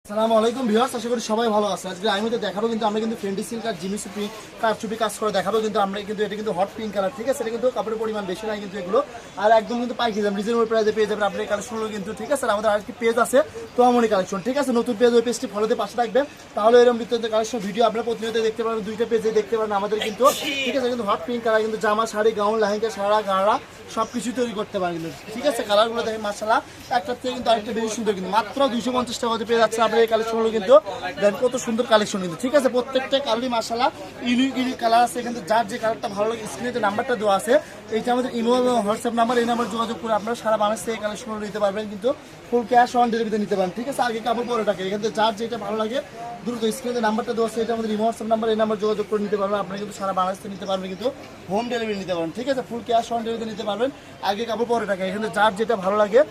আসসালামু আলাইকুম ভিউয়ার্স, আশা করি সবাই ভালো আছে। আজকে আমি তো দেখাবো কিন্তু আমরা কিন্তু ফেন্ডি সিল্ক আর জিমি সুপি কারচুপি কাজ করে দেখাবো কিন্তু আমরা কিন্তু এটা কিন্তু হট পিঙ্ক কালার, ঠিক আছে। এটা কিন্তু কাপড়ের পরিমাণ বেশি নাই কিন্তু এগুলো, আর একদম কিন্তু পাইকারি দাম রিজনেবল প্রাইসে পেয়ে যাবেন আপনার এই কালেকশনগুলো কিন্তু, ঠিক আছে। আর আমাদের আরেকটি পেজ আছে তোয়ামনি কালেকশন, ঠিক আছে। নতুন পেজ, ওই পেজটি ফলোতে পাশে রাখবেন, তাহলে এরকম নিত্য কালেকশন ভিডিও আপনারা প্রতিনিয়ত দেখতে পারবেন। দুইটা পেজে দেখতে পারেন আমাদের কিন্তু, ঠিক আছে। কিন্তু হট পিঙ্ক কালার কিন্তু জামা, শাড়ি, গাউন, লেহেঙ্গা, সারা গাড়া সব কিছু তৈরি করতে পারেন কিন্তু, ঠিক আছে। কালারগুলো দেখেন মাশাআল্লাহ, একটার থেকে কিন্তু আরেকটা বেশি সুন্দর কিন্তু মাত্র 250 টাকাতে পেয়ে যাচ্ছে আপনার এই কালেকশনগুলো কিন্তু। দেন কত সুন্দর কালেকশন কিন্তু, ঠিক আছে। প্রত্যেকটা কালারই মাশাআল্লাহ ইউনিক ইউনিক কালার আছে এখানে। যার যে কালারটা ভালো লাগে স্ক্রিনে যে নাম্বারটা দেওয়া আছে, এইটা আমাদের ইমো এবং হোয়াটসঅ্যাপ নাম্বার, এই নাম্বার যোগাযোগ করে আপনারা সারা বাংলাদেশ থেকে এই কালেকশনগুলো নিতে পারবেন কিন্তু। ফুল ক্যাশ অন ডেলিভারিতে নিতে পারেন, ঠিক আছে। আগে কাপড় পরে টাকা, এখান থেকে যার যেটা ভালো লাগে দ্রুত স্ক্রিনে নাম্বারটা দেওয়া আছে, এটা আমাদের ইমো হোয়াটসঅ্যাপ নাম্বার, এই নাম্বার যোগাযোগ করে নিতে পারবেন। আপনারা কিন্তু সারা বাংলাদেশ থেকে নিতে পারবেন কিন্তু, হোম ডেলিভারি নিতে পারবেন, ঠিক আছে। ফুল ক্যাশ অন ডেলিভারিতে নিতে পারবেন, আগে কাপড় পরে টাকা, এখানে যার যেটা ভালো লাগে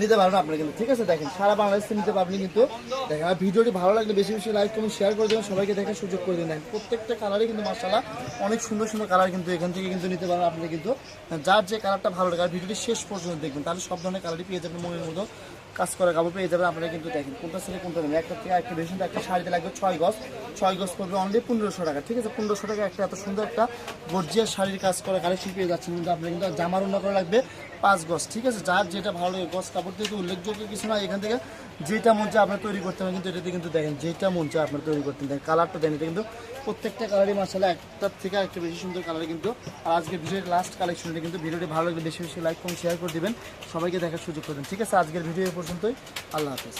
নিতে পারবেন আপনারা কিন্তু, ঠিক আছে। দেখেন সারা বাংলাদেশ থেকে নিতে পারবেন কিন্তু। দেখেন আর ভিডিওটি ভালো লাগলে বেশি বেশি লাইক কমেন্ট শেয়ার করে দেবেন, সবাইকে দেখার সুযোগ করে দিন। প্রত্যেকটা কালারই কিন্তু মাশাআল্লাহ অনেক সুন্দর সুন্দর কালার কিন্তু এখান থেকে কিন্তু নিতে পারবেন আপনারা কিন্তু। যার যে কালারটা ভালো লাগে আর ভিডিওটি শেষ পর্যন্ত দেখবেন, তাহলে সব ধরনের কালারই পেয়ে যাবেন। মনের মতো কাজ করা কাপড় পেয়ে যাবেন আপনারা কিন্তু। দেখেন কোনটা ছেলে কোনটা নেবেন, একটা থেকে একটা বেশি, একটা শাড়িতে লাগবে 6 গজ পড়বে অনলি 1500 টাকা, ঠিক আছে। 1500 টাকা একটা এত সুন্দর একটা গর্জিয়াস শাড়ির কাজ করা কালেকশন পেয়ে যাচ্ছেন কিন্তু আপনারা কিন্তু। জামার অন্য করে লাগবে 5 গজ, ঠিক আছে। যার যেটা ভালো লাগে, গজ কাপড় থেকে উল্লেখযোগ্য কিছু না, এখান থেকে যেটা মন চায় আপনার তৈরি করতে হবে কিন্তু। এটাতে কিন্তু দেখেন যেটা মন চায় আপনার তৈরি করতে দেখেন, কালারটা দেন, এটা কিন্তু প্রত্যেকটা কালারই মাশাআল্লাহ একটার থেকে একটা বেশি সুন্দর কালার কিন্তু। আর আজকে ভিডিওর লাস্ট কালেকশনটা কিন্তু, ভিডিওটি ভালো লাগলে বেশি বেশি লাইক কমেন্ট শেয়ার করে দিবেন, সবাইকে দেখার সুযোগ করে দেন, ঠিক আছে। আজকের ভিডিও এ পর্যন্তই, আল্লাহ হাফেজ।